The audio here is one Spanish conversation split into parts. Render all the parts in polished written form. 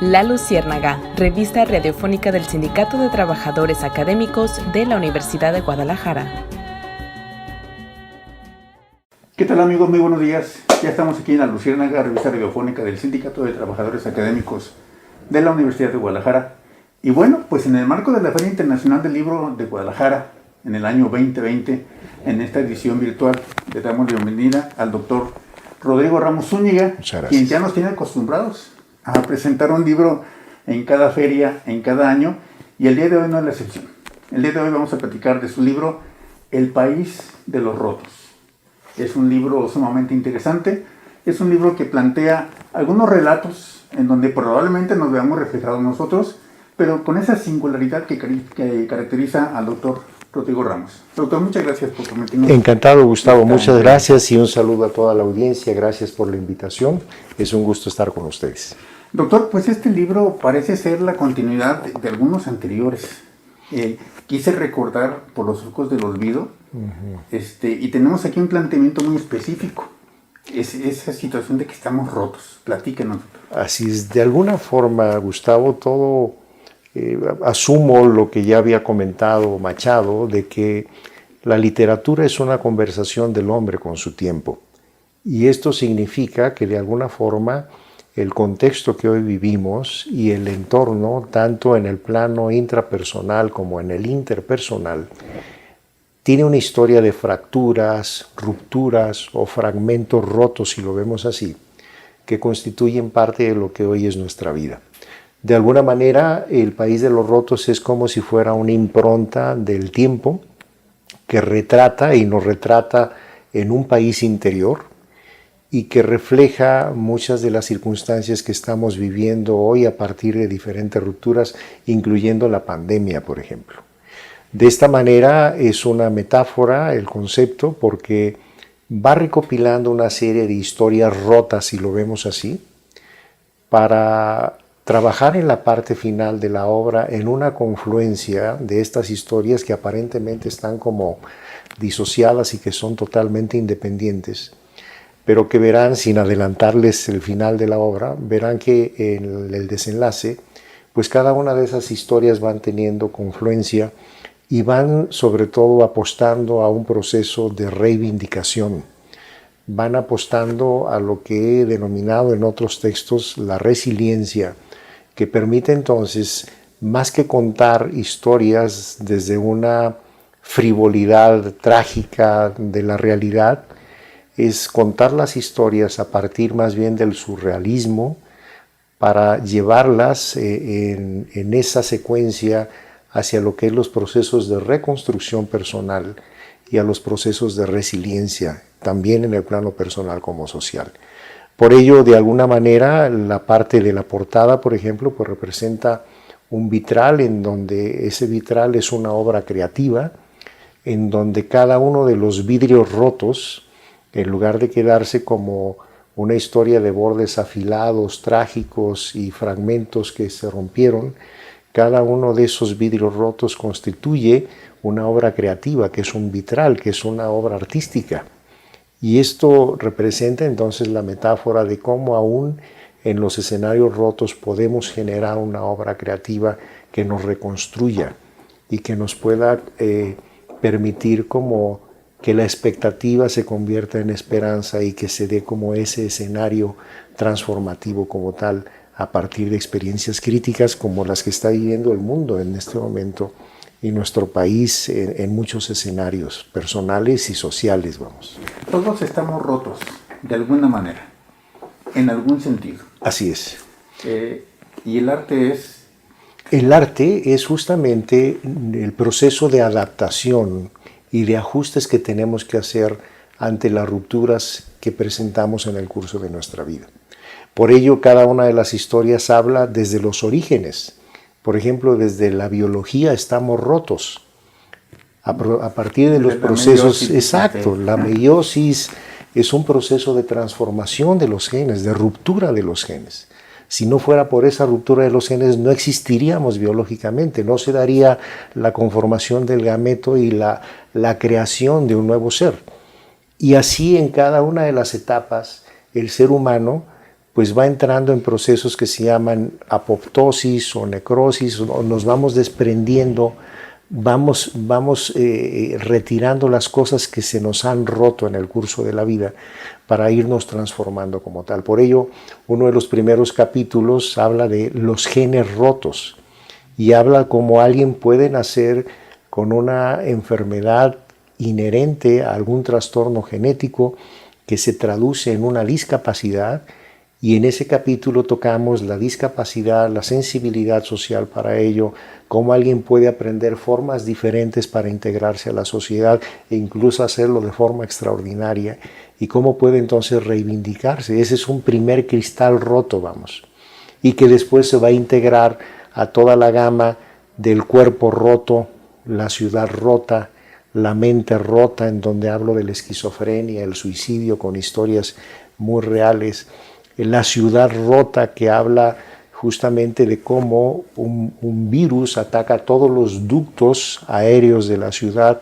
La Luciérnaga, revista radiofónica del Sindicato de Trabajadores Académicos de la Universidad de Guadalajara. ¿Qué tal, amigos? Muy buenos días. Ya estamos aquí en La Luciérnaga, revista radiofónica del Sindicato de Trabajadores Académicos de la Universidad de Guadalajara. Y bueno, pues en el marco de la Feria Internacional del Libro de Guadalajara, en el año 2020, en esta edición virtual, le damos la bienvenida al doctor Rodrigo Ramos Zúñiga, quien ya nos tiene acostumbrados a presentar un libro en cada feria, en cada año, y el día de hoy no es la excepción. El día de hoy vamos a platicar de su libro El País de los Rotos. Es un libro sumamente interesante, es un libro que plantea algunos relatos en donde probablemente nos veamos reflejados nosotros, pero con esa singularidad que caracteriza al doctor Rodrigo Ramos. Doctor, muchas gracias por permitirnos. Encantado, Gustavo, muchas gracias y un saludo a toda la audiencia, gracias por la invitación, es un gusto estar con ustedes. Doctor, pues este libro parece ser la continuidad de algunos anteriores. Quise recordar por los surcos del olvido, y tenemos aquí un planteamiento muy específico. Es esa situación de que estamos rotos. Platíquenos, doctor. Así es, de alguna forma, Gustavo, todo asumo lo que ya había comentado Machado, de que la literatura es una conversación del hombre con su tiempo. Y esto significa que de alguna forma el contexto que hoy vivimos y el entorno, tanto en el plano intrapersonal como en el interpersonal, tiene una historia de fracturas, rupturas o fragmentos rotos, si lo vemos así, que constituyen parte de lo que hoy es nuestra vida. De alguna manera, el País de los Rotos es como si fuera una impronta del tiempo que retrata y nos retrata en un país interior y que refleja muchas de las circunstancias que estamos viviendo hoy a partir de diferentes rupturas, incluyendo la pandemia, por ejemplo. De esta manera es una metáfora el concepto porque va recopilando una serie de historias rotas, si lo vemos así, para trabajar en la parte final de la obra en una confluencia de estas historias que aparentemente están como disociadas y que son totalmente independientes, pero que verán, sin adelantarles el final de la obra, verán que en el desenlace, pues cada una de esas historias van teniendo confluencia y van sobre todo apostando a un proceso de reivindicación. Van apostando a lo que he denominado en otros textos la resiliencia, que permite entonces, más que contar historias desde una frivolidad trágica de la realidad, es contar las historias a partir más bien del surrealismo para llevarlas en esa secuencia hacia lo que es los procesos de reconstrucción personal y a los procesos de resiliencia, también en el plano personal como social. Por ello, de alguna manera, la parte de la portada, por ejemplo, pues representa un vitral en donde ese vitral es una obra creativa, en donde cada uno de los vidrios rotos, en lugar de quedarse como una historia de bordes afilados, trágicos y fragmentos que se rompieron, cada uno de esos vidrios rotos constituye una obra creativa, que es un vitral, que es una obra artística. Y esto representa entonces la metáfora de cómo aún en los escenarios rotos podemos generar una obra creativa que nos reconstruya y que nos pueda permitir como que la expectativa se convierta en esperanza y que se dé como ese escenario transformativo como tal a partir de experiencias críticas como las que está viviendo el mundo en este momento y nuestro país en muchos escenarios personales y sociales, vamos. Todos estamos rotos, de alguna manera, en algún sentido. Así es. ¿Y el arte es? El arte es justamente el proceso de adaptación y de ajustes que tenemos que hacer ante las rupturas que presentamos en el curso de nuestra vida. Por ello, cada una de las historias habla desde los orígenes. Por ejemplo, desde la biología estamos rotos. A partir de los procesos, exacto, la meiosis es un proceso de transformación de los genes, de ruptura de los genes. Si no fuera por esa ruptura de los genes, no existiríamos biológicamente, no se daría la conformación del gameto y la creación de un nuevo ser. Y así en cada una de las etapas, el ser humano pues va entrando en procesos que se llaman apoptosis o necrosis, o nos vamos desprendiendo, vamos retirando las cosas que se nos han roto en el curso de la vida para irnos transformando como tal. Por ello, uno de los primeros capítulos habla de los genes rotos y habla cómo alguien puede nacer con una enfermedad inherente a algún trastorno genético que se traduce en una discapacidad, y en ese capítulo tocamos la discapacidad, la sensibilidad social para ello, cómo alguien puede aprender formas diferentes para integrarse a la sociedad e incluso hacerlo de forma extraordinaria, y cómo puede entonces reivindicarse. Ese es un primer cristal roto, vamos, y que después se va a integrar a toda la gama del cuerpo roto, la ciudad rota, la mente rota, en donde hablo de la esquizofrenia, el suicidio con historias muy reales, la ciudad rota, que habla justamente de cómo un virus ataca todos los ductos aéreos de la ciudad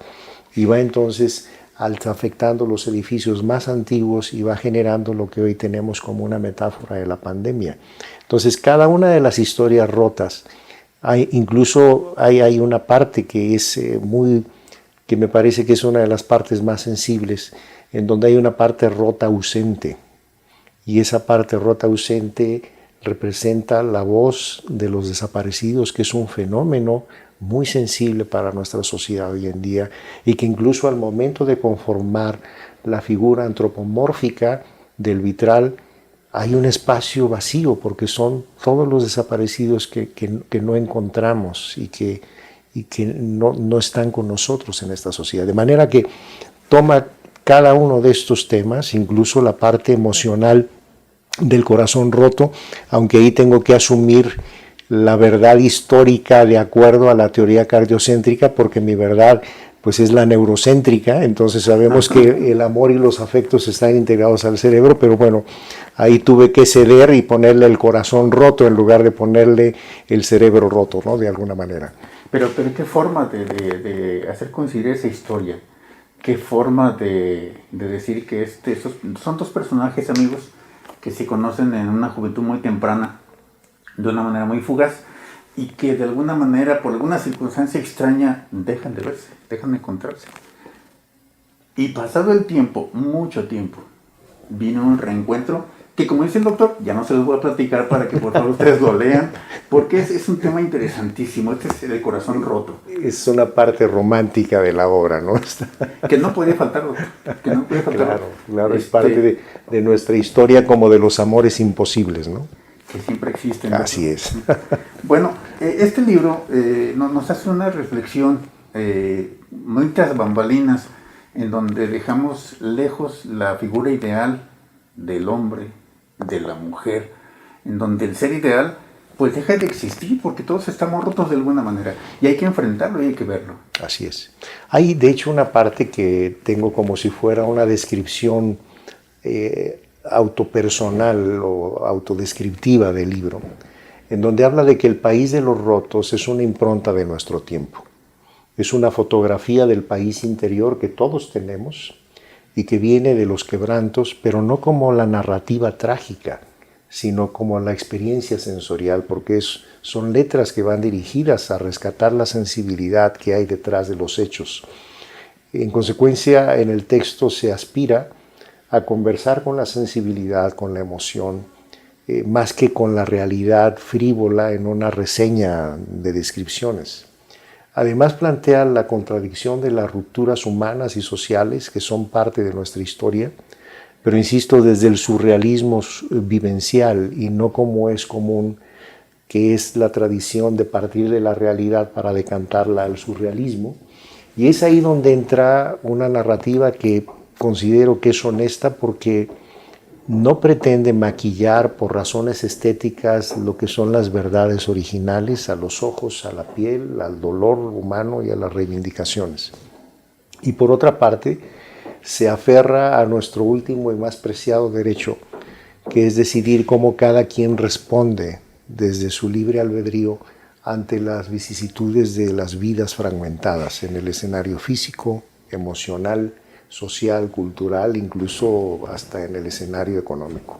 y va entonces afectando los edificios más antiguos y va generando lo que hoy tenemos como una metáfora de la pandemia. Entonces, cada una de las historias rotas, incluso hay una parte que es que me parece que es una de las partes más sensibles, en donde hay una parte rota ausente. Y esa parte rota ausente representa la voz de los desaparecidos, que es un fenómeno muy sensible para nuestra sociedad hoy en día, y que incluso al momento de conformar la figura antropomórfica del vitral hay un espacio vacío, porque son todos los desaparecidos que no encontramos y que no están con nosotros en esta sociedad. De manera que toma cada uno de estos temas, incluso la parte emocional del corazón roto, aunque ahí tengo que asumir la verdad histórica de acuerdo a la teoría cardiocéntrica, porque mi verdad pues es la neurocéntrica. Entonces sabemos que el amor y los afectos están integrados al cerebro, pero bueno, ahí tuve que ceder y ponerle el corazón roto en lugar de ponerle el cerebro roto, ¿no? De alguna manera. Pero qué forma de hacer coincidir esa historia, qué forma de decir que son dos personajes, amigos, que se conocen en una juventud muy temprana, de una manera muy fugaz, y que de alguna manera, por alguna circunstancia extraña, dejan de verse, dejan de encontrarse. Y pasado el tiempo, mucho tiempo, vino un reencuentro que, como dice el doctor, ya no se los voy a platicar para que por favor ustedes lo lean, porque es un tema interesantísimo. Este es el corazón roto. Es una parte romántica de la obra, ¿no? Que no puede faltar, doctor. Que no puede faltar. Claro, es parte de nuestra historia, como de los amores imposibles, ¿no? Que siempre existen. ¿No? Así es. Bueno, este libro nos hace una reflexión muy tras bambalinas, en donde dejamos lejos la figura ideal del hombre, de la mujer, en donde el ser ideal pues deja de existir, porque todos estamos rotos de alguna manera y hay que enfrentarlo y hay que verlo. Así es. Hay de hecho una parte que tengo como si fuera una descripción autopersonal o autodescriptiva del libro, en donde habla de que el país de los rotos es una impronta de nuestro tiempo. Es una fotografía del país interior que todos tenemos y que viene de los quebrantos, pero no como la narrativa trágica, sino como la experiencia sensorial, porque son letras que van dirigidas a rescatar la sensibilidad que hay detrás de los hechos. En consecuencia, en el texto se aspira a conversar con la sensibilidad, con la emoción, más que con la realidad frívola en una reseña de descripciones. Además plantea la contradicción de las rupturas humanas y sociales que son parte de nuestra historia, pero insisto, desde el surrealismo vivencial y no como es común, que es la tradición de partir de la realidad para decantarla al surrealismo. Y es ahí donde entra una narrativa que considero que es honesta, porque no pretende maquillar por razones estéticas lo que son las verdades originales a los ojos, a la piel, al dolor humano y a las reivindicaciones. Y por otra parte, se aferra a nuestro último y más preciado derecho, que es decidir cómo cada quien responde desde su libre albedrío ante las vicisitudes de las vidas fragmentadas en el escenario físico, emocional, social, cultural, incluso hasta en el escenario económico.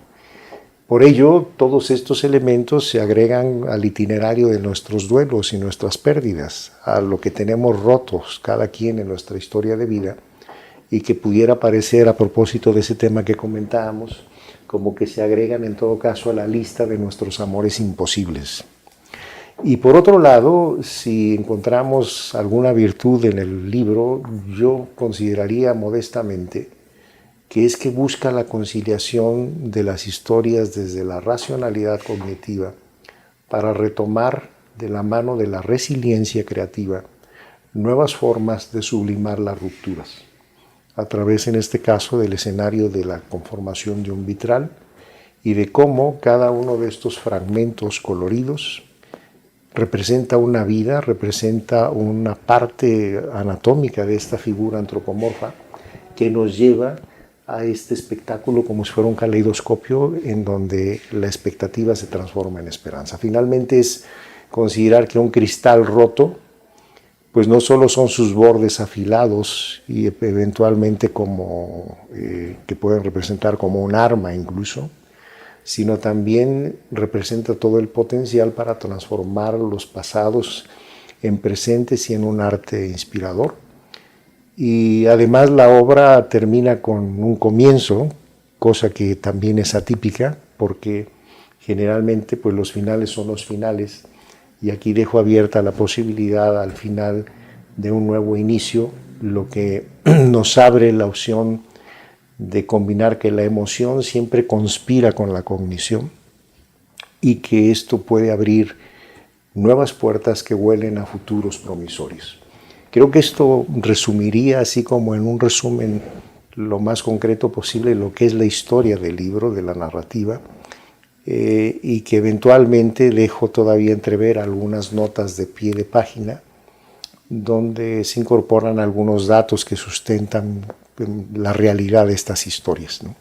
Por ello, todos estos elementos se agregan al itinerario de nuestros duelos y nuestras pérdidas, a lo que tenemos rotos cada quien en nuestra historia de vida, y que pudiera parecer, a propósito de ese tema que comentábamos, como que se agregan en todo caso a la lista de nuestros amores imposibles. Y por otro lado, si encontramos alguna virtud en el libro, yo consideraría modestamente que es que busca la conciliación de las historias desde la racionalidad cognitiva para retomar de la mano de la resiliencia creativa nuevas formas de sublimar las rupturas, a través en este caso del escenario de la conformación de un vitral y de cómo cada uno de estos fragmentos coloridos representa una vida, representa una parte anatómica de esta figura antropomorfa que nos lleva a este espectáculo como si fuera un caleidoscopio en donde la expectativa se transforma en esperanza. Finalmente es considerar que un cristal roto pues no solo son sus bordes afilados y eventualmente como que pueden representar como un arma incluso, sino también representa todo el potencial para transformar los pasados en presentes y en un arte inspirador. Y además la obra termina con un comienzo, cosa que también es atípica, porque generalmente pues, los finales son los finales, y aquí dejo abierta la posibilidad al final de un nuevo inicio, lo que nos abre la opción de combinar que la emoción siempre conspira con la cognición y que esto puede abrir nuevas puertas que huelen a futuros promisorios. Creo que esto resumiría, así como en un resumen lo más concreto posible, lo que es la historia del libro, de la narrativa, y que eventualmente dejo todavía entrever algunas notas de pie de página, donde se incorporan algunos datos que sustentan la realidad de estas historias, ¿no?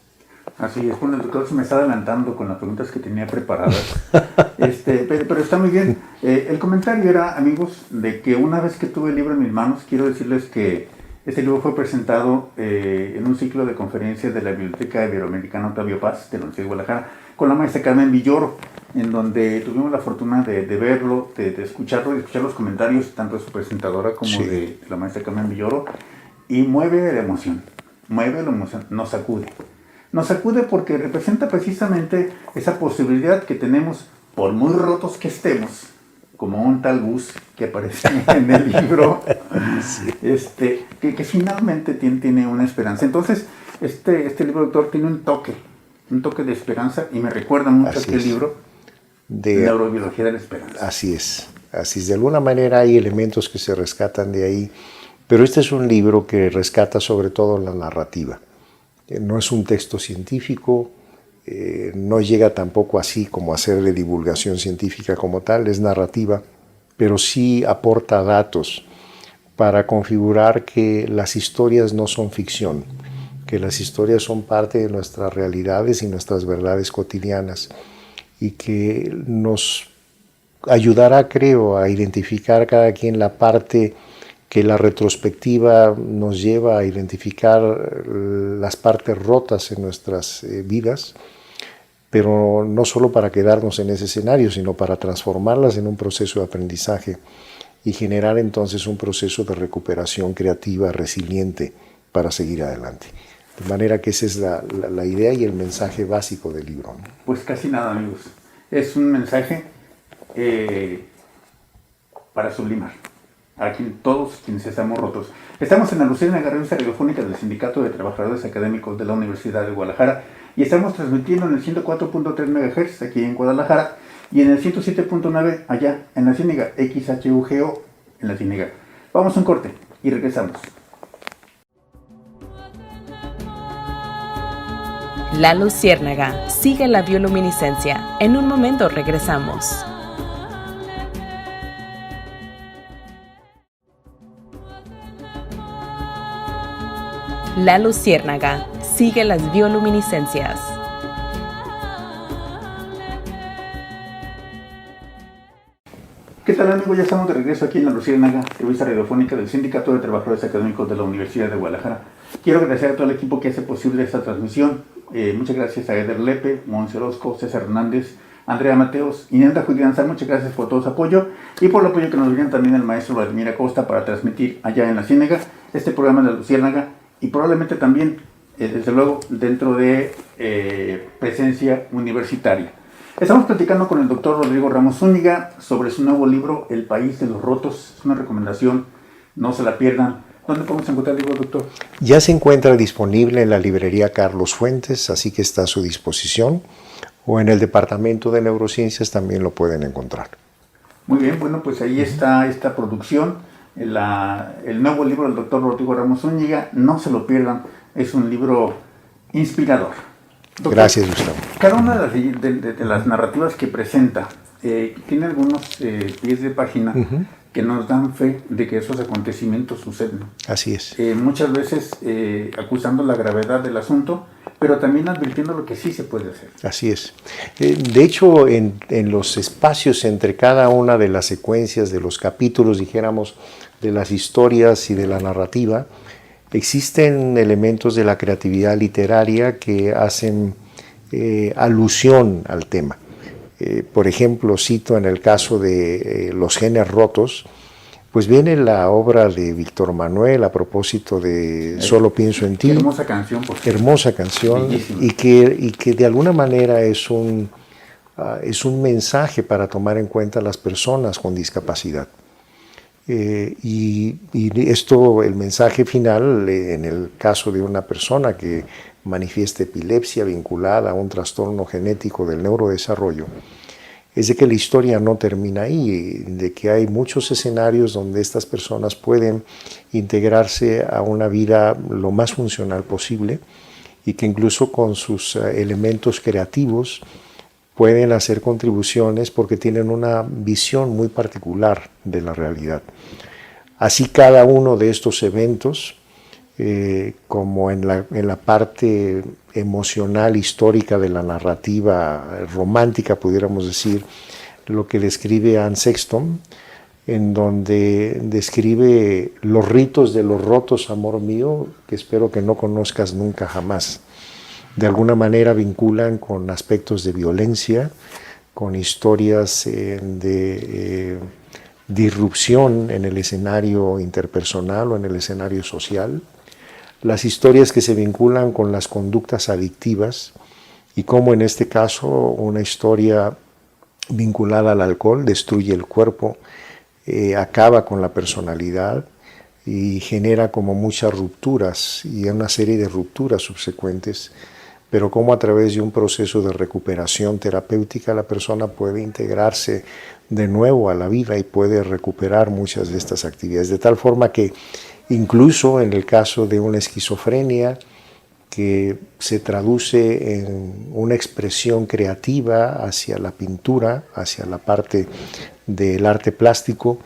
Así es, bueno, el doctor se me está adelantando con las preguntas que tenía preparadas, pero está muy bien. El comentario era, amigos, de que una vez que tuve el libro en mis manos, quiero decirles que este libro fue presentado en un ciclo de conferencias de la Biblioteca Iberoamericana Octavio Paz de la Universidad de Guadalajara, con la maestra Carmen Villoro, en donde tuvimos la fortuna de verlo, de escucharlo, de escuchar los comentarios tanto de su presentadora como sí, de la maestra Carmen Villoro, y mueve la emoción, nos sacude. Nos sacude porque representa precisamente esa posibilidad que tenemos, por muy rotos que estemos, como un tal Gus que aparece en el libro, sí. que finalmente tiene una esperanza. Entonces, este libro, doctor, tiene un toque de esperanza, y me recuerda mucho a aquel libro de Neurobiología de la Esperanza. Así es. De alguna manera hay elementos que se rescatan de ahí, pero este es un libro que rescata sobre todo la narrativa. No es un texto científico, no llega tampoco así como a hacer de divulgación científica como tal, es narrativa, pero sí aporta datos para configurar que las historias no son ficción, que las historias son parte de nuestras realidades y nuestras verdades cotidianas, y que nos ayudará, creo, a identificar cada quien la parte que la retrospectiva nos lleva a identificar las partes rotas en nuestras vidas, pero no solo para quedarnos en ese escenario, sino para transformarlas en un proceso de aprendizaje y generar entonces un proceso de recuperación creativa, resiliente, para seguir adelante. De manera que esa es la idea y el mensaje básico del libro, ¿no? Pues casi nada, amigos. Es un mensaje para sublimar a todos quienes estamos rotos. Estamos en la Luciérnaga, revista radiofónica del Sindicato de Trabajadores Académicos de la Universidad de Guadalajara, y estamos transmitiendo en el 104.3 MHz aquí en Guadalajara y en el 107.9 allá en la Ciénega, XHUGO en la Ciénega. Vamos a un corte y regresamos. La Luciérnaga sigue la bioluminiscencia. En un momento regresamos. La Luciérnaga sigue las bioluminiscencias. ¿Qué tal, amigos? Ya estamos de regreso aquí en la Luciérnaga, revista radiofónica del Sindicato de Trabajadores Académicos de la Universidad de Guadalajara. Quiero agradecer a todo el equipo que hace posible esta transmisión, muchas gracias a Eder Lepe, Monse Orozco, César Hernández, Andrea Mateos y Nenda Julianza. Muchas gracias por todo su apoyo y por el apoyo que nos brindan también el maestro Vladimir Acosta para transmitir allá en la Ciénega este programa de La Luciérnaga y probablemente también, desde luego, dentro de presencia universitaria. Estamos platicando con el doctor Rodrigo Ramos Zúñiga sobre su nuevo libro, El País de los Rotos. Es una recomendación, no se la pierdan. ¿Dónde podemos encontrar el libro, doctor? Ya se encuentra disponible en la librería Carlos Fuentes, así que está a su disposición, o en el Departamento de Neurociencias también lo pueden encontrar. Muy bien, bueno, pues ahí está esta producción, el nuevo libro del doctor Rodrigo Ramos Zúñiga. No se lo pierdan, es un libro inspirador. Doctor, gracias, Gustavo. Cada una de las narrativas que presenta tiene algunos pies de página que nos dan fe de que esos acontecimientos suceden. Así es. Muchas veces acusando la gravedad del asunto, pero también advirtiendo lo que sí se puede hacer. Así es. De hecho, en los espacios entre cada una de las secuencias de los capítulos, dijéramos, de las historias y de la narrativa, existen elementos de la creatividad literaria que hacen alusión al tema. Por ejemplo, cito en el caso de Los genes rotos, pues viene la obra de Víctor Manuel a propósito de Solo pienso en ti. Hermosa canción, por cierto. Hermosa canción, y que de alguna manera es un mensaje para tomar en cuenta a las personas con discapacidad. Y esto, el mensaje final, en el caso de una persona que manifiesta epilepsia vinculada a un trastorno genético del neurodesarrollo, es de que la historia no termina ahí, de que hay muchos escenarios donde estas personas pueden integrarse a una vida lo más funcional posible y que incluso con sus elementos creativos pueden hacer contribuciones porque tienen una visión muy particular de la realidad. Así cada uno de estos eventos, como en la parte emocional, histórica de la narrativa romántica, pudiéramos decir, lo que describe Anne Sexton, en donde describe los ritos de los rotos, amor mío, que espero que no conozcas nunca jamás. De alguna manera vinculan con aspectos de violencia, con historias de disrupción en el escenario interpersonal o en el escenario social, las historias que se vinculan con las conductas adictivas y cómo en este caso una historia vinculada al alcohol destruye el cuerpo, acaba con la personalidad y genera como muchas rupturas y una serie de rupturas subsecuentes, pero cómo a través de un proceso de recuperación terapéutica la persona puede integrarse de nuevo a la vida y puede recuperar muchas de estas actividades, de tal forma que incluso en el caso de una esquizofrenia que se traduce en una expresión creativa hacia la pintura, hacia la parte del arte plástico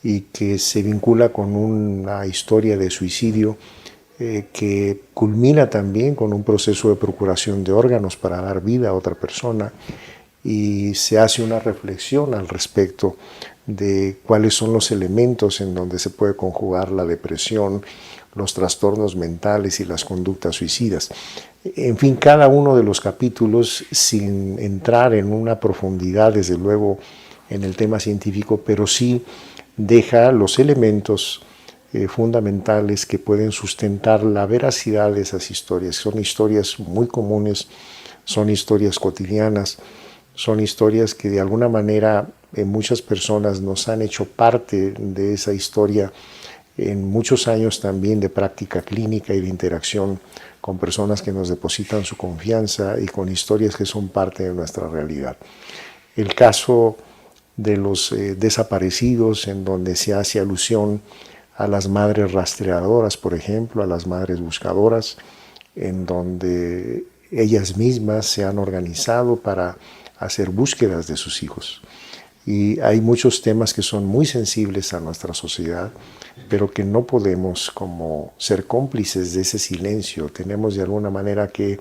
y que se vincula con una historia de suicidio que culmina también con un proceso de procuración de órganos para dar vida a otra persona y se hace una reflexión al respecto de cuáles son los elementos en donde se puede conjugar la depresión, los trastornos mentales y las conductas suicidas. En fin, cada uno de los capítulos, sin entrar en una profundidad, desde luego, en el tema científico, pero sí deja los elementos fundamentales que pueden sustentar la veracidad de esas historias. Son historias muy comunes, son historias cotidianas, son historias que de alguna manera muchas personas nos han hecho parte de esa historia en muchos años también de práctica clínica y de interacción con personas que nos depositan su confianza y con historias que son parte de nuestra realidad. El caso de los desaparecidos, en donde se hace alusión a las madres rastreadoras, por ejemplo, a las madres buscadoras, en donde ellas mismas se han organizado para hacer búsquedas de sus hijos. Y hay muchos temas que son muy sensibles a nuestra sociedad, pero que no podemos como ser cómplices de ese silencio. Tenemos de alguna manera que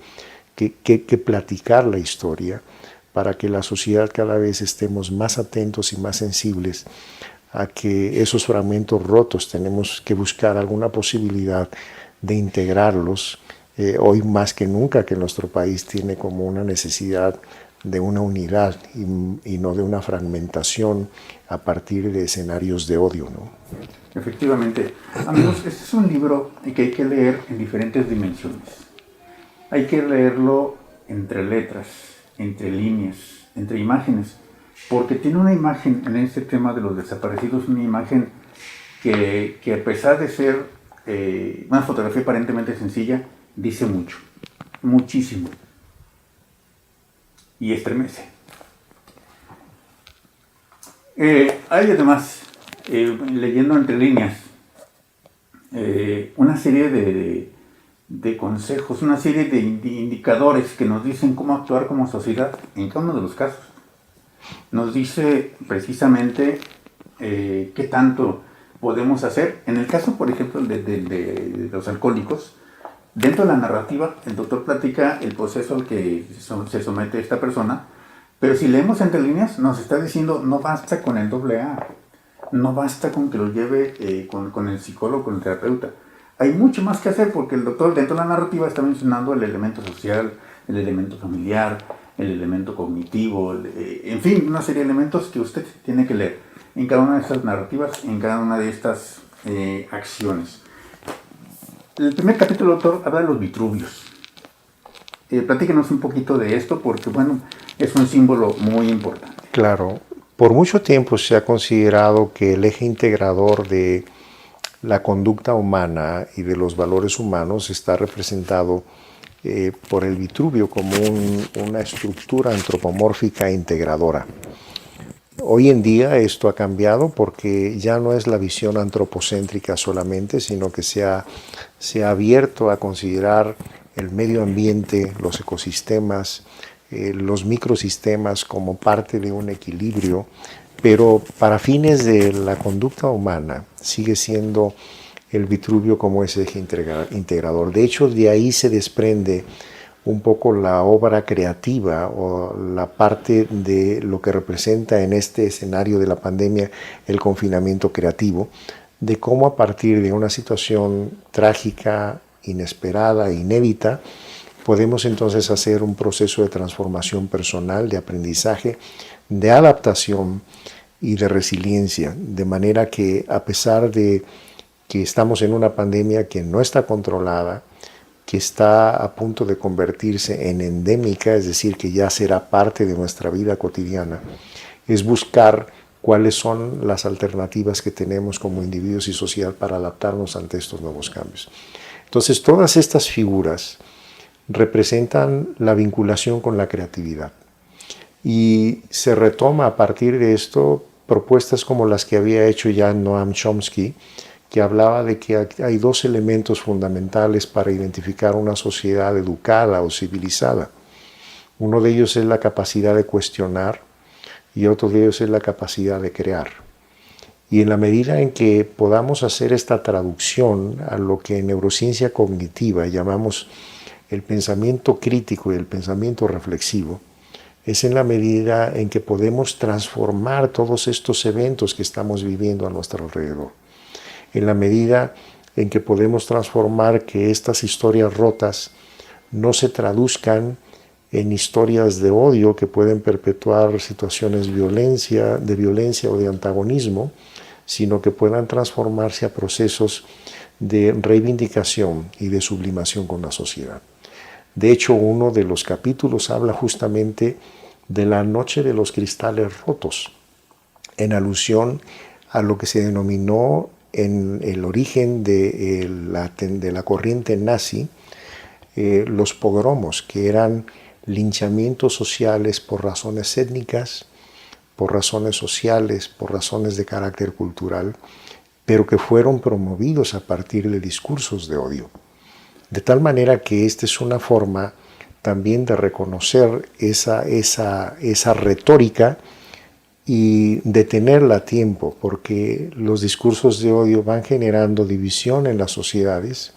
platicar la historia para que la sociedad cada vez estemos más atentos y más sensibles a que esos fragmentos rotos tenemos que buscar alguna posibilidad de integrarlos hoy más que nunca que nuestro país tiene como una necesidad de una unidad y no de una fragmentación a partir de escenarios de odio, ¿no? Efectivamente. Amigos, este es un libro que hay que leer en diferentes dimensiones. Hay que leerlo entre letras, entre líneas, entre imágenes, porque tiene una imagen en este tema de los desaparecidos, una imagen que a pesar de ser una fotografía aparentemente sencilla, dice mucho, muchísimo, y estremece. Hay además, leyendo entre líneas, una serie de consejos, una serie de indicadores que nos dicen cómo actuar como sociedad en cada uno de los casos. Nos dice precisamente qué tanto podemos hacer. En el caso, por ejemplo, de los alcohólicos, dentro de la narrativa, el doctor platica el proceso al que se somete esta persona, pero si leemos entre líneas, nos está diciendo no basta con el AA, no basta con que lo lleve con el psicólogo, con el terapeuta. Hay mucho más que hacer porque el doctor dentro de la narrativa está mencionando el elemento social, el elemento familiar, el elemento cognitivo, en fin, una serie de elementos que usted tiene que leer en cada una de estas narrativas, en cada una de estas acciones. El primer capítulo, doctor, habla de los Vitruvios. Platíquenos un poquito de esto porque, bueno, es un símbolo muy importante. Claro, por mucho tiempo se ha considerado que el eje integrador de la conducta humana y de los valores humanos está representado por el Vitruvio como una estructura antropomórfica e integradora. Hoy en día esto ha cambiado porque ya no es la visión antropocéntrica solamente, sino que se ha abierto a considerar el medio ambiente, los ecosistemas, los microsistemas como parte de un equilibrio, pero para fines de la conducta humana sigue siendo el Vitruvio como ese eje integrador. De hecho, de ahí se desprende un poco la obra creativa o la parte de lo que representa en este escenario de la pandemia el confinamiento creativo, de cómo a partir de una situación trágica, inesperada, inédita, podemos entonces hacer un proceso de transformación personal, de aprendizaje, de adaptación y de resiliencia, de manera que a pesar de que estamos en una pandemia que no está controlada, que está a punto de convertirse en endémica, es decir, que ya será parte de nuestra vida cotidiana, es buscar cuáles son las alternativas que tenemos como individuos y sociedad para adaptarnos ante estos nuevos cambios. Entonces, todas estas figuras representan la vinculación con la creatividad y se retoma a partir de esto propuestas como las que había hecho ya Noam Chomsky, que hablaba de que hay dos elementos fundamentales para identificar una sociedad educada o civilizada. Uno de ellos es la capacidad de cuestionar y otro de ellos es la capacidad de crear. Y en la medida en que podamos hacer esta traducción a lo que en neurociencia cognitiva llamamos el pensamiento crítico y el pensamiento reflexivo, es en la medida en que podemos transformar todos estos eventos que estamos viviendo a nuestro alrededor. En la medida en que podemos transformar que estas historias rotas no se traduzcan en historias de odio que pueden perpetuar situaciones de violencia o de antagonismo, sino que puedan transformarse a procesos de reivindicación y de sublimación con la sociedad. De hecho, uno de los capítulos habla justamente de la noche de los cristales rotos, en alusión a lo que se denominó en el origen de la corriente nazi, los pogromos, que eran linchamientos sociales por razones étnicas, por razones sociales, por razones de carácter cultural, pero que fueron promovidos a partir de discursos de odio. De tal manera que esta es una forma también de reconocer esa retórica y detenerla a tiempo, porque los discursos de odio van generando división en las sociedades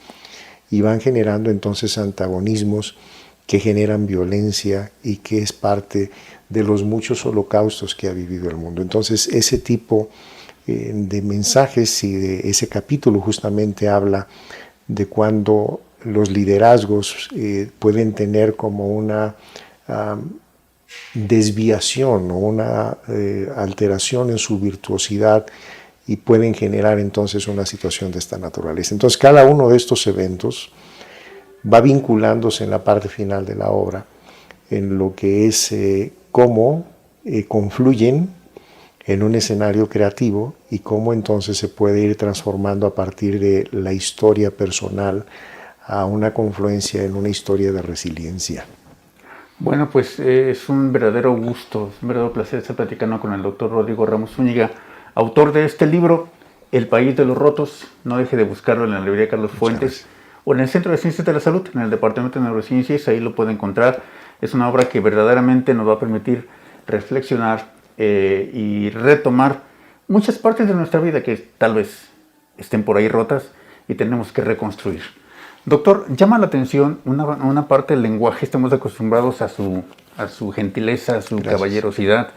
y van generando entonces antagonismos que generan violencia y que es parte de los muchos holocaustos que ha vivido el mundo. Entonces ese tipo de mensajes y de ese capítulo justamente habla de cuando los liderazgos pueden tener como una desviación o una alteración en su virtuosidad y pueden generar entonces una situación de esta naturaleza. Entonces cada uno de estos eventos va vinculándose en la parte final de la obra en lo que es cómo confluyen en un escenario creativo y cómo entonces se puede ir transformando a partir de la historia personal a una confluencia en una historia de resiliencia. Bueno, pues es un verdadero gusto, es un verdadero placer estar platicando con el doctor Rodrigo Ramos Zúñiga, autor de este libro, El País de los Rotos. No deje de buscarlo en la librería Carlos Fuentes o en el Centro de Ciencias de la Salud, en el Departamento de Neurociencias, ahí lo puede encontrar. Es una obra que verdaderamente nos va a permitir reflexionar y retomar muchas partes de nuestra vida que tal vez estén por ahí rotas y tenemos que reconstruir. Doctor, llama la atención una parte del lenguaje. Estamos acostumbrados a su gentileza, a su caballerosidad,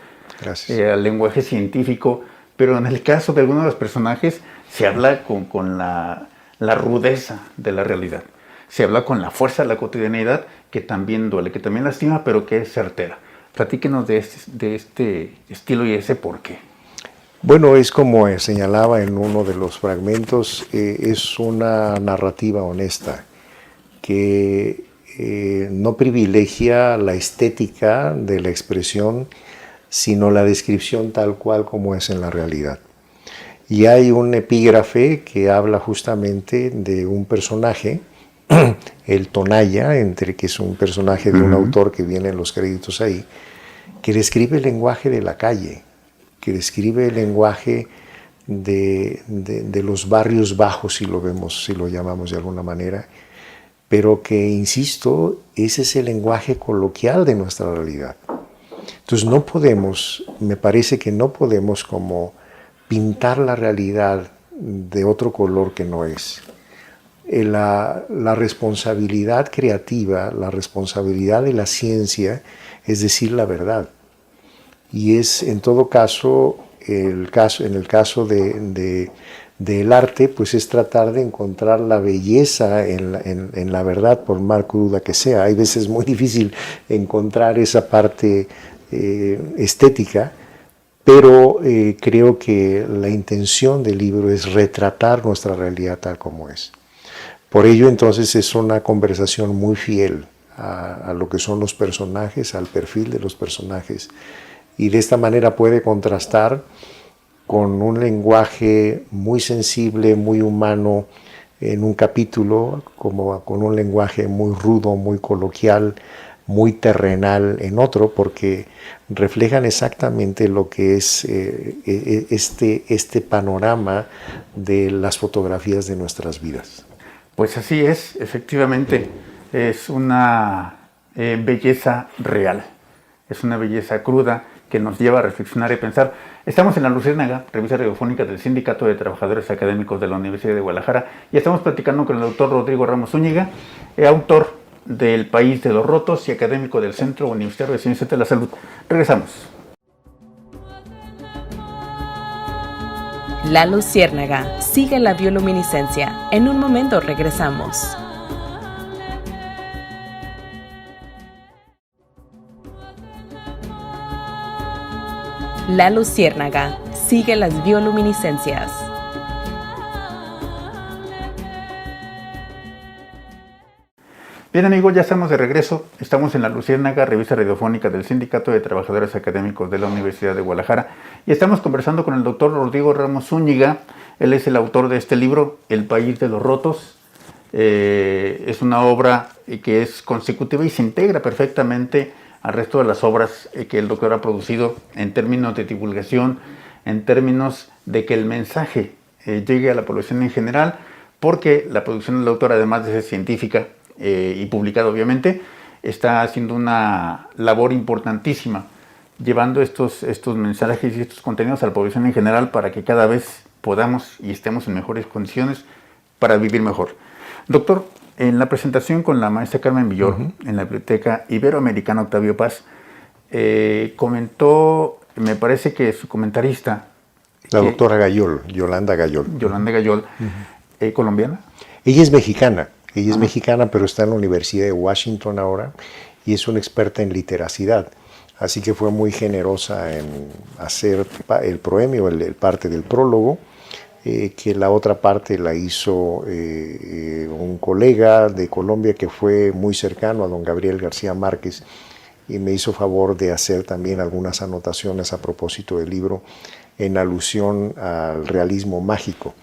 al lenguaje científico, pero en el caso de algunos de los personajes se habla con la rudeza de la realidad. Se habla con la fuerza de la cotidianidad, que también duele, que también lastima, pero que es certera. Platíquenos de este estilo y ese por qué. Bueno, es como señalaba en uno de los fragmentos, es una narrativa honesta que no privilegia la estética de la expresión, sino la descripción tal cual como es en la realidad. Y hay un epígrafe que habla justamente de un personaje, el Tonaya, que es un personaje de un autor que viene en los créditos ahí, que describe el lenguaje de la calle, que describe el lenguaje de los barrios bajos, si lo vemos, si lo llamamos de alguna manera, pero que, insisto, ese es el lenguaje coloquial de nuestra realidad. Entonces no podemos, me parece que no podemos como pintar la realidad de otro color que no es. La responsabilidad creativa, la responsabilidad de la ciencia es decir la verdad. Y es en todo caso, en el caso del arte, pues es tratar de encontrar la belleza en la verdad, por más cruda que sea. Hay veces muy difícil encontrar esa parte estética, pero creo que la intención del libro es retratar nuestra realidad tal como es. Por ello, entonces, es una conversación muy fiel a lo que son los personajes, al perfil de los personajes, y de esta manera puede contrastar con un lenguaje muy sensible, muy humano en un capítulo, como con un lenguaje muy rudo, muy coloquial, muy terrenal en otro, porque reflejan exactamente lo que es este panorama de las fotografías de nuestras vidas. Pues así es, efectivamente, es una belleza real, es una belleza cruda que nos lleva a reflexionar y pensar. Estamos en La Luciérnaga, revista radiofónica del Sindicato de Trabajadores Académicos de la Universidad de Guadalajara, y estamos platicando con el doctor Rodrigo Ramos Zúñiga, autor del País de los Rotos y académico del Centro Universitario de Ciencias de la Salud. Regresamos. La Luciérnaga sigue la bioluminiscencia. En un momento regresamos. La Luciérnaga sigue las bioluminiscencias. Bien amigos, ya estamos de regreso. Estamos en La Luciérnaga, revista radiofónica del Sindicato de Trabajadores Académicos de la Universidad de Guadalajara. Y estamos conversando con el doctor Rodrigo Ramos Zúñiga. Él es el autor de este libro, El País de los Rotos. Es una obra que es consecutiva y se integra perfectamente al resto de las obras que el doctor ha producido en términos de divulgación, en términos de que el mensaje llegue a la población en general, porque la producción del autor, además de ser científica, y publicado obviamente, está haciendo una labor importantísima, llevando estos mensajes y estos contenidos a la población en general para que cada vez podamos y estemos en mejores condiciones para vivir mejor. Doctor, en la presentación con la maestra Carmen Villoro, en la Biblioteca Iberoamericana Octavio Paz, comentó, me parece que su comentarista... La doctora Gayol, Yolanda Gayol. Yolanda Gayol, colombiana. Ella es mexicana. Ella es mexicana, pero está en la Universidad de Washington ahora y es una experta en literacidad. Así que fue muy generosa en hacer el proemio, el parte del prólogo, que la otra parte la hizo un colega de Colombia que fue muy cercano a don Gabriel García Márquez y me hizo favor de hacer también algunas anotaciones a propósito del libro en alusión al realismo mágico.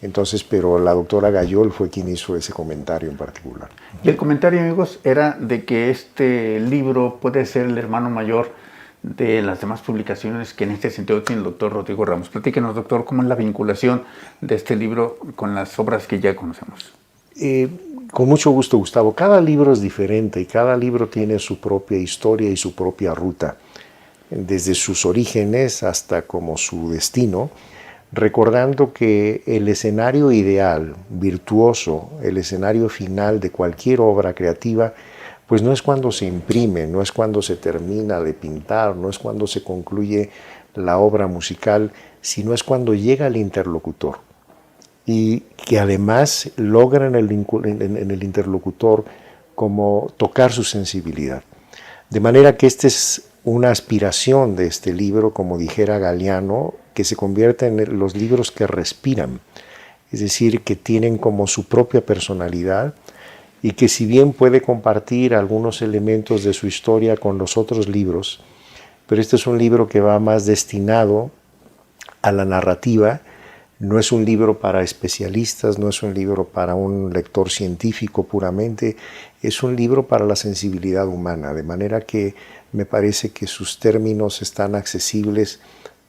Entonces, pero la doctora Gayol fue quien hizo ese comentario en particular. Y el comentario, amigos, era de que este libro puede ser el hermano mayor de las demás publicaciones que en este sentido tiene el doctor Rodrigo Ramos. Platíquenos, doctor, cómo es la vinculación de este libro con las obras que ya conocemos. Con mucho gusto, Gustavo. Cada libro es diferente y cada libro tiene su propia historia y su propia ruta, desde sus orígenes hasta como su destino, recordando que el escenario ideal, virtuoso, el escenario final de cualquier obra creativa, pues no es cuando se imprime, no es cuando se termina de pintar, no es cuando se concluye la obra musical, sino es cuando llega el interlocutor. Y que además logra en el interlocutor como tocar su sensibilidad. De manera que esta es una aspiración de este libro, como dijera Galeano, que se convierte en los libros que respiran, es decir, que tienen como su propia personalidad y que si bien puede compartir algunos elementos de su historia con los otros libros, pero este es un libro que va más destinado a la narrativa. No es un libro para especialistas, no es un libro para un lector científico puramente, es un libro para la sensibilidad humana, de manera que me parece que sus términos están accesibles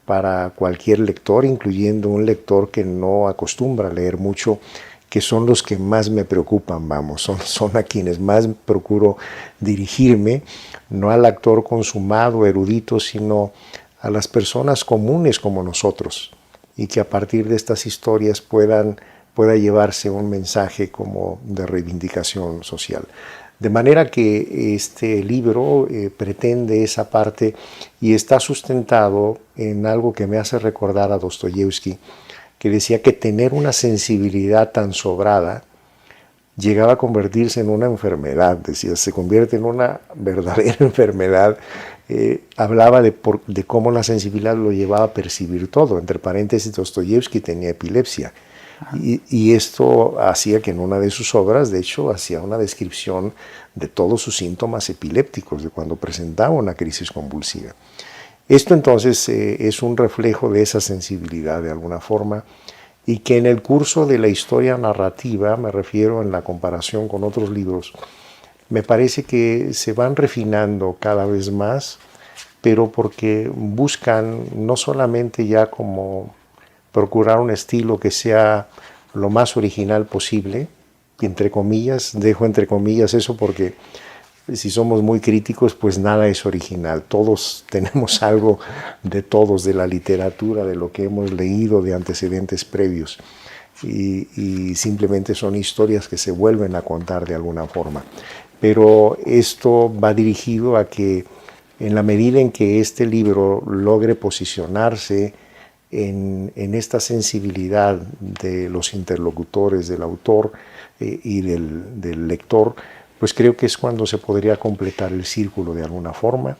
para cualquier lector, incluyendo un lector que no acostumbra a leer mucho, que son los que más me preocupan, son a quienes más procuro dirigirme, no al actor consumado, erudito, sino a las personas comunes como nosotros, y que a partir de estas historias pueda llevarse un mensaje como de reivindicación social. De manera que este libro pretende esa parte y está sustentado en algo que me hace recordar a Dostoyevsky, que decía que tener una sensibilidad tan sobrada llegaba a convertirse en una enfermedad, decía, se convierte en una verdadera enfermedad. Hablaba de cómo la sensibilidad lo llevaba a percibir todo. Entre paréntesis, Dostoyevsky tenía epilepsia. Y esto hacía que en una de sus obras, de hecho, hacía una descripción de todos sus síntomas epilépticos, de cuando presentaba una crisis convulsiva. Esto entonces es un reflejo de esa sensibilidad de alguna forma, y que en el curso de la historia narrativa, me refiero en la comparación con otros libros, me parece que se van refinando cada vez más, pero porque buscan no solamente ya como procurar un estilo que sea lo más original posible, entre comillas, dejo entre comillas eso porque si somos muy críticos, pues nada es original. Todos tenemos algo de todos, de la literatura, de lo que hemos leído, de antecedentes previos. Y simplemente son historias que se vuelven a contar de alguna forma. Pero esto va dirigido a que en la medida en que este libro logre posicionarse en esta sensibilidad de los interlocutores, del autor y del lector, pues creo que es cuando se podría completar el círculo de alguna forma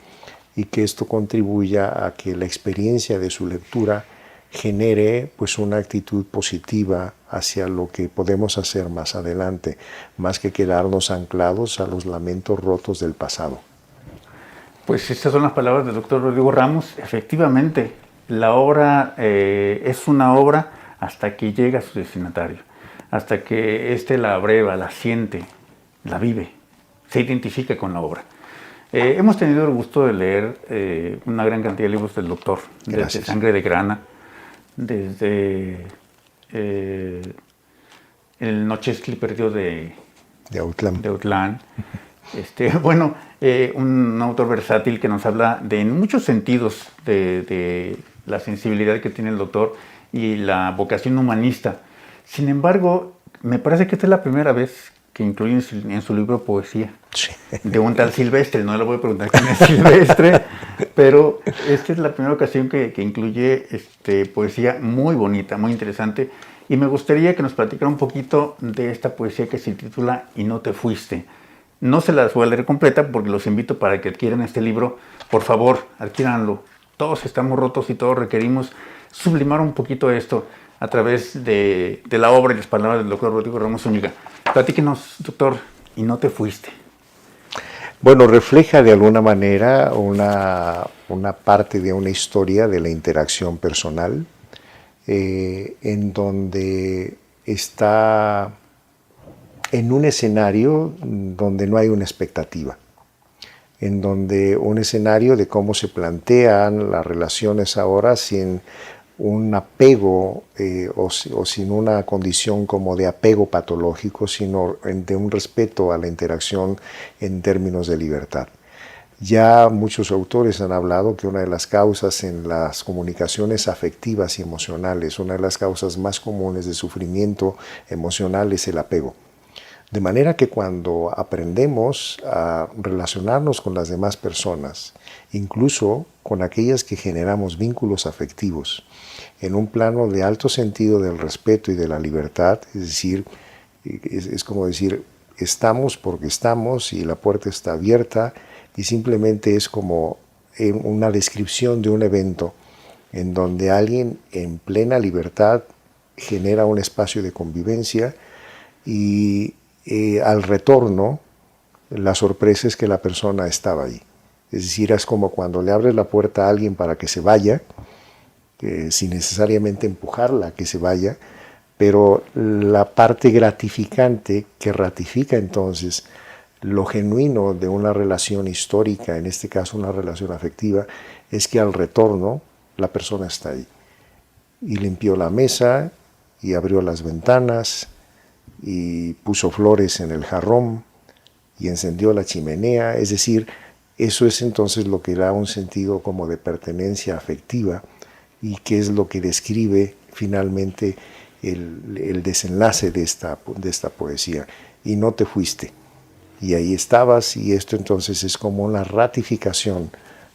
y que esto contribuya a que la experiencia de su lectura genere pues una actitud positiva hacia lo que podemos hacer más adelante, más que quedarnos anclados a los lamentos rotos del pasado. Pues estas son las palabras del doctor Rodrigo Ramos. Efectivamente, la obra es una obra hasta que llega a su destinatario, hasta que éste la abreva, la siente, la vive, se identifica con la obra. Hemos tenido el gusto de leer una gran cantidad de libros del doctor, desde Sangre de Grana, desde El Nochescli perdido de Autlán. Un autor versátil que nos habla en muchos sentidos de la sensibilidad que tiene el doctor y la vocación humanista. Sin embargo, me parece que esta es la primera vez que incluye en su libro poesía, sí, de un tal Silvestre. No le voy a preguntar quién es Silvestre, pero esta es la primera ocasión que incluye poesía muy bonita, muy interesante, y me gustaría que nos platicara un poquito de esta poesía que se titula Y no te fuiste. No se las voy a leer completa porque los invito para que adquieran este libro. Por favor, adquiéranlo. Todos estamos rotos y todos requerimos sublimar un poquito esto a través de la obra y las palabras del doctor Rodrigo Ramos Zúñiga. Platíquenos, doctor, Y no te fuiste. Bueno, refleja de alguna manera una parte de una historia de la interacción personal, en donde está en un escenario donde no hay una expectativa, en donde un escenario de cómo se plantean las relaciones ahora sin un apego o sin una condición como de apego patológico, sino de un respeto a la interacción en términos de libertad. Ya muchos autores han hablado que una de las causas en las comunicaciones afectivas y emocionales, una de las causas más comunes de sufrimiento emocional es el apego. De manera que cuando aprendemos a relacionarnos con las demás personas, incluso con aquellas que generamos vínculos afectivos, en un plano de alto sentido del respeto y de la libertad, es decir, es como decir, estamos porque estamos y la puerta está abierta, y simplemente es como una descripción de un evento en donde alguien en plena libertad genera un espacio de convivencia y al retorno la sorpresa es que la persona estaba ahí. Es decir, es como cuando le abres la puerta a alguien para que se vaya, sin necesariamente empujarla a que se vaya, pero la parte gratificante que ratifica entonces lo genuino de una relación histórica, en este caso una relación afectiva, es que al retorno la persona está ahí. Y limpió la mesa, y abrió las ventanas, y puso flores en el jarrón, y encendió la chimenea. Es decir, eso es entonces lo que da un sentido como de pertenencia afectiva, y que es lo que describe finalmente el desenlace de esta poesía. Y no te fuiste. Y ahí estabas, y esto entonces es como una ratificación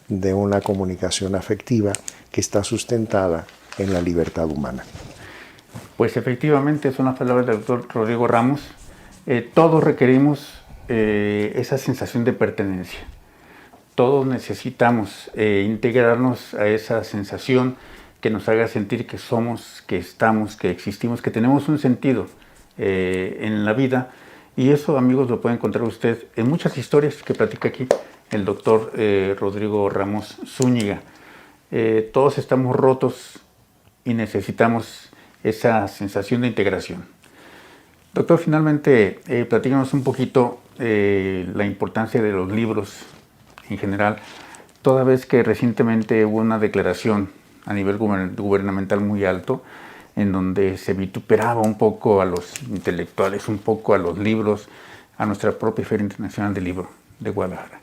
de una comunicación afectiva que está sustentada en la libertad humana. Pues efectivamente son las palabras del doctor Rodrigo Ramos. Todos requerimos esa sensación de pertenencia. Todos necesitamos integrarnos a esa sensación que nos haga sentir que somos, que estamos, que existimos, que tenemos un sentido en la vida. Y eso, amigos, lo puede encontrar usted en muchas historias que platica aquí el doctor Rodrigo Ramos Zúñiga. Todos estamos rotos y necesitamos esa sensación de integración. Doctor, finalmente, platícanos un poquito la importancia de los libros en general, toda vez que recientemente hubo una declaración a nivel gubernamental muy alto, en donde se vituperaba un poco a los intelectuales, un poco a los libros, a nuestra propia Feria Internacional del Libro de Guadalajara.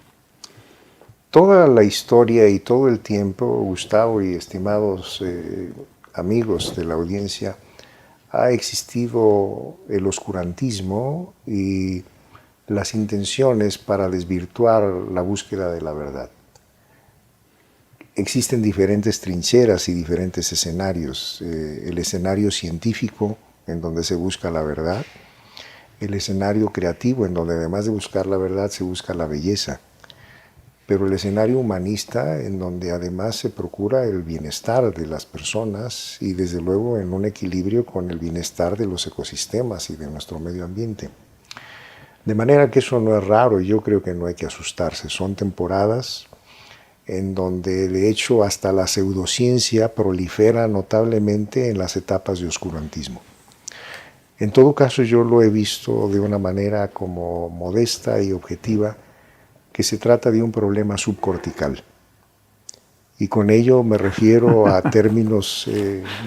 Toda la historia y todo el tiempo, Gustavo y estimados amigos de la audiencia, ha existido el oscurantismo y las intenciones para desvirtuar la búsqueda de la verdad. Existen diferentes trincheras y diferentes escenarios. El escenario científico, en donde se busca la verdad. El escenario creativo, en donde además de buscar la verdad, se busca la belleza. Pero el escenario humanista, en donde además se procura el bienestar de las personas y desde luego en un equilibrio con el bienestar de los ecosistemas y de nuestro medio ambiente. De manera que eso no es raro y yo creo que no hay que asustarse. Son temporadas en donde de hecho hasta la pseudociencia prolifera notablemente en las etapas de oscurantismo. En todo caso yo lo he visto de una manera como modesta y objetiva, que se trata de un problema subcortical. Y con ello me refiero a términos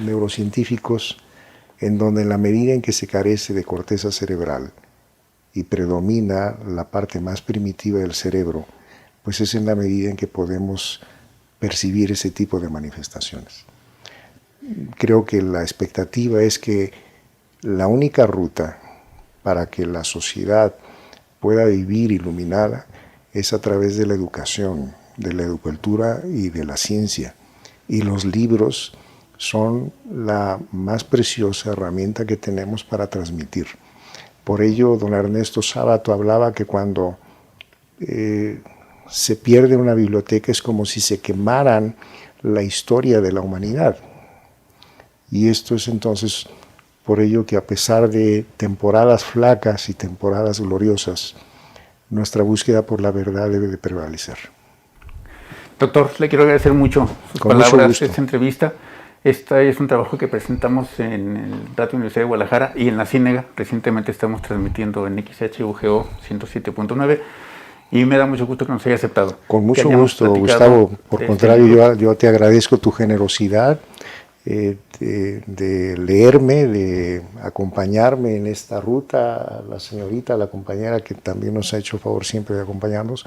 neurocientíficos, en donde en la medida en que se carece de corteza cerebral y predomina la parte más primitiva del cerebro, pues es en la medida en que podemos percibir ese tipo de manifestaciones. Creo que la expectativa es que la única ruta para que la sociedad pueda vivir iluminada es a través de la educación, de la educultura y de la ciencia. Y los libros son la más preciosa herramienta que tenemos para transmitir. Por ello, don Ernesto Sábato hablaba que cuando se pierde una biblioteca es como si se quemaran la historia de la humanidad. Y esto es entonces por ello que a pesar de temporadas flacas y temporadas gloriosas, nuestra búsqueda por la verdad debe de prevalecer. Doctor, le quiero agradecer mucho sus Con palabras mucho gusto. de esta entrevista. Este es un trabajo que presentamos en el Radio Universidad de Guadalajara y en la Ciénega. Recientemente estamos transmitiendo en XHUGO 107.9 y me da mucho gusto que nos haya aceptado. Con mucho gusto, Gustavo. Por contrario, yo te agradezco tu generosidad de leerme, de acompañarme en esta ruta, la señorita, la compañera que también nos ha hecho favor siempre de acompañarnos,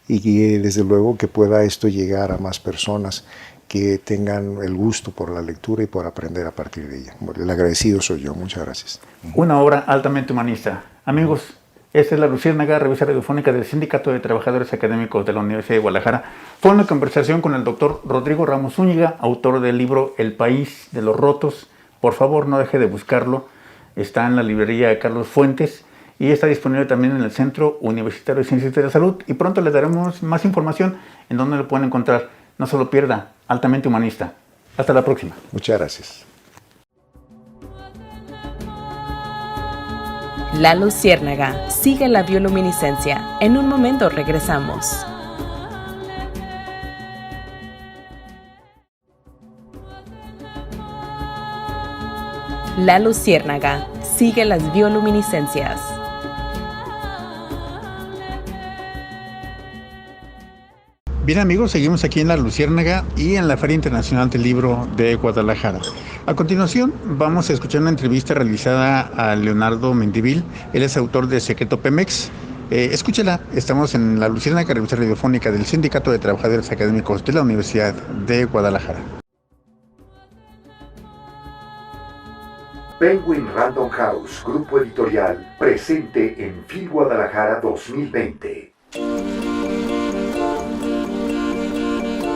y que desde luego que pueda esto llegar a más personas que tengan el gusto por la lectura y por aprender a partir de ella. El agradecido soy yo. Muchas gracias. Una obra altamente humanista. Amigos, esta es La Luciérnaga, revista radiofónica del Sindicato de Trabajadores Académicos de la Universidad de Guadalajara. Fue una conversación con el doctor Rodrigo Ramos Zúñiga, autor del libro El País de los Rotos. Por favor, no deje de buscarlo. Está en la librería de Carlos Fuentes y está disponible también en el Centro Universitario de Ciencias de la Salud. Y pronto les daremos más información en donde lo pueden encontrar. No se lo pierda, altamente humanista. Hasta la próxima. Muchas gracias. La Luciérnaga sigue la bioluminiscencia. En un momento regresamos. La Luciérnaga sigue las bioluminiscencias. Bien amigos, seguimos aquí en La Luciérnaga y en la Feria Internacional del Libro de Guadalajara. A continuación vamos a escuchar una entrevista realizada a Leonardo Mendivil. Él es autor de Secreto Pemex. Escúchela, estamos en La Luciérnaga, revista radiofónica del Sindicato de Trabajadores Académicos de la Universidad de Guadalajara. Penguin Random House, grupo editorial, presente en FIL Guadalajara 2020.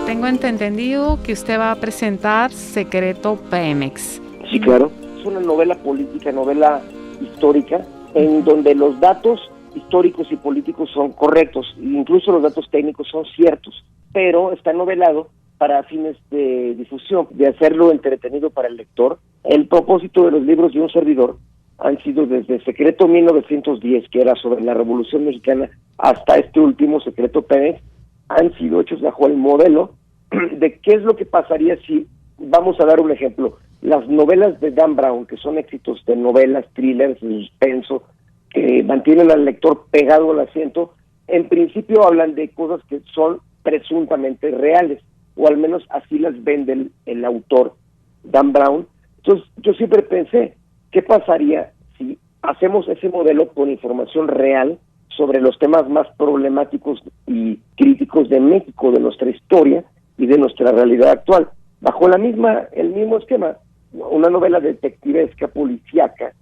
Tengo entendido que usted va a presentar Secreto Pemex. Sí, claro. Es una novela política, novela histórica, en donde los datos históricos y políticos son correctos, incluso los datos técnicos son ciertos, pero está novelado para fines de difusión, de hacerlo entretenido para el lector. El propósito de los libros de un servidor han sido desde Secreto 1910, que era sobre la Revolución Mexicana, hasta este último, Secreto Pemex, han sido hechos bajo el modelo de qué es lo que pasaría si, vamos a dar un ejemplo, las novelas de Dan Brown, que son éxitos de novelas, thrillers, suspenso, que mantienen al lector pegado al asiento, en principio hablan de cosas que son presuntamente reales, o al menos así las vende el autor, Dan Brown. Entonces yo siempre pensé, ¿qué pasaría si hacemos ese modelo con información real sobre los temas más problemáticos y críticos de México, de nuestra historia y de nuestra realidad actual, bajo el mismo esquema, una novela detectivesca, policíaca,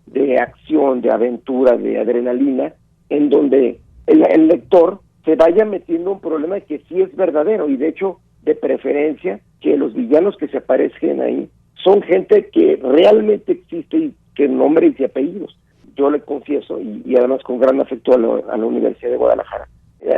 de acción, de aventura, de adrenalina, en donde el lector se vaya metiendo un problema que sí es verdadero, y de hecho, de preferencia, que los villanos que se aparecen ahí son gente que realmente existe y que nombres y apellidos. Yo le confieso, y además con gran afecto a la Universidad de Guadalajara,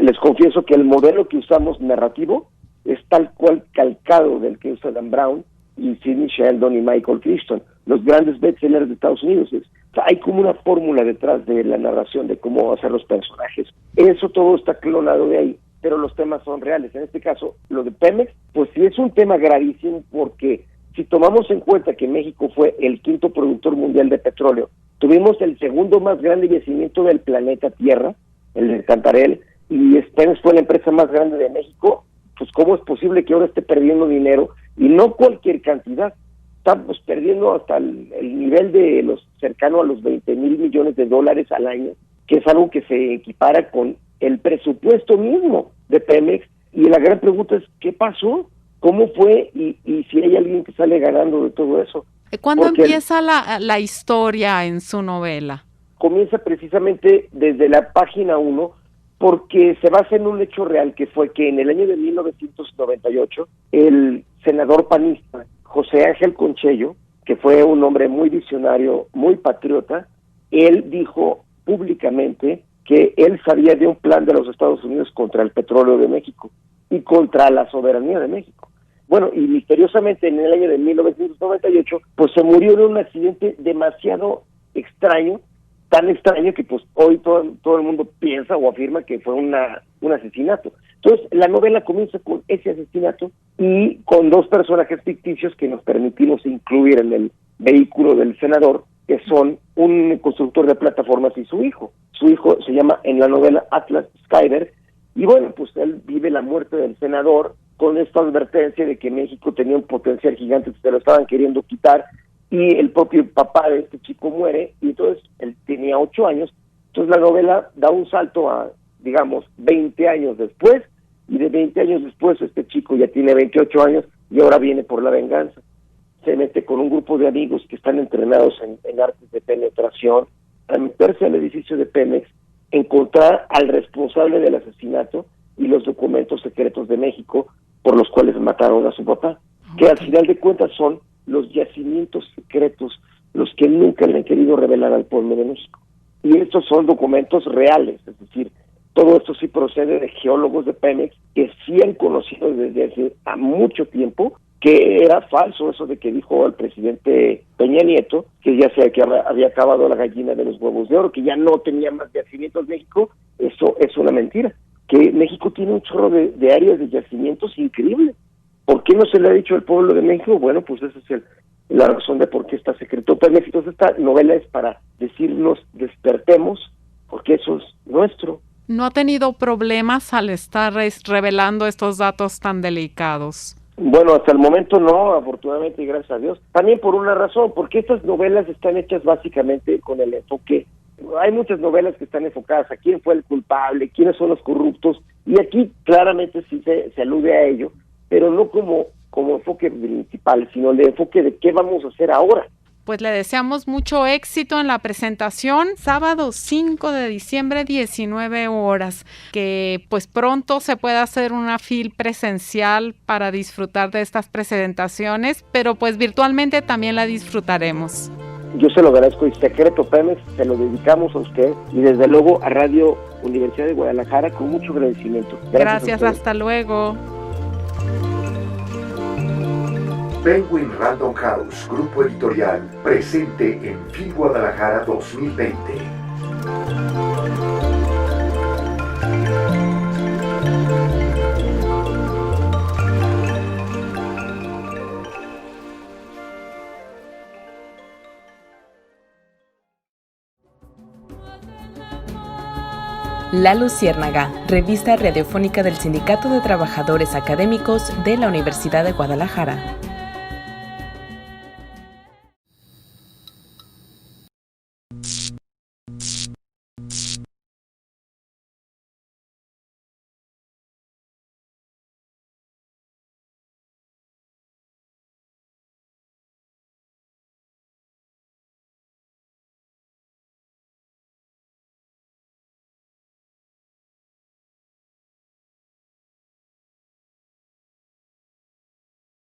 les confieso que el modelo que usamos narrativo es tal cual calcado del que usa Dan Brown y Sidney Sheldon y Michael Crichton, los grandes bestsellers de Estados Unidos. O sea, hay como una fórmula detrás de la narración de cómo hacer los personajes. Eso todo está clonado de ahí, pero los temas son reales. En este caso, lo de Pemex, pues sí es un tema gravísimo, porque si tomamos en cuenta que México fue el quinto productor mundial de petróleo, tuvimos el segundo más grande yacimiento del planeta Tierra, el de Cantarell, y Pemex fue la empresa más grande de México, pues ¿cómo es posible que ahora esté perdiendo dinero? Y no cualquier cantidad. Estamos perdiendo hasta el nivel de los cercano a los 20,000 millones de dólares al año, que es algo que se equipara con el presupuesto mismo de Pemex. Y la gran pregunta es, ¿qué pasó? ¿Cómo fue? Y si hay alguien que sale ganando de todo eso. ¿Cuándo Porque empieza la historia en su novela? Comienza precisamente desde la página 1, porque se basa en un hecho real, que fue que en el año de 1998, el senador panista José Ángel Conchello, que fue un hombre muy visionario, muy patriota, él dijo públicamente que él sabía de un plan de los Estados Unidos contra el petróleo de México y contra la soberanía de México. Bueno, y misteriosamente en el año de 1998, pues se murió en un accidente demasiado extraño, tan extraño que pues hoy todo el mundo piensa o afirma que fue un asesinato. Entonces, la novela comienza con ese asesinato y con dos personajes ficticios que nos permitimos incluir en el vehículo del senador, que son un constructor de plataformas y su hijo. Su hijo se llama en la novela Atlas Skyberg, y bueno, pues él vive la muerte del senador con esta advertencia de que México tenía un potencial gigante que se lo estaban queriendo quitar, y el propio papá de este chico muere, y entonces él tenía 8 años, entonces la novela da un salto a, digamos, 20 años después, y de 20 años después este chico ya tiene 28 años y ahora viene por la venganza. Se mete con un grupo de amigos que están entrenados en artes de penetración, a meterse al edificio de Pemex, encontrar al responsable del asesinato y los documentos secretos de México por los cuales mataron a su papá, que al final de cuentas son los yacimientos secretos, los que nunca le han querido revelar al pueblo de México. Y estos son documentos reales, es decir, todo esto sí procede de geólogos de Pemex que sí han conocido desde hace mucho tiempo que era falso eso de que dijo el presidente Peña Nieto, que ya sea que había acabado la gallina de los huevos de oro, que ya no tenía más yacimientos México. Eso es una mentira. Que México tiene un chorro de áreas de yacimientos increíbles. ¿Por qué no se le ha dicho al pueblo de México? Bueno, pues esa es la razón de por qué está secreto Pemex. Entonces esta novela es para decirnos despertemos, porque eso es nuestro. ¿No ha tenido problemas al estar revelando estos datos tan delicados? Bueno, hasta el momento no, afortunadamente y gracias a Dios. También por una razón, porque estas novelas están hechas básicamente con el enfoque. Hay muchas novelas que están enfocadas a quién fue el culpable, quiénes son los corruptos, y aquí claramente sí se alude a ello, pero no como enfoque principal, sino el enfoque de qué vamos a hacer ahora. Pues le deseamos mucho éxito en la presentación, sábado 5 de diciembre, 19 horas, que pues pronto se pueda hacer una FIL presencial para disfrutar de estas presentaciones, pero pues virtualmente también la disfrutaremos. Yo se lo agradezco y Secreto Pemex se lo dedicamos a usted y desde luego a Radio Universidad de Guadalajara con mucho agradecimiento. Gracias, hasta luego. Penguin Random House, Grupo Editorial, presente en FIL Guadalajara 2020. La Luciérnaga, revista radiofónica del Sindicato de Trabajadores Académicos de la Universidad de Guadalajara.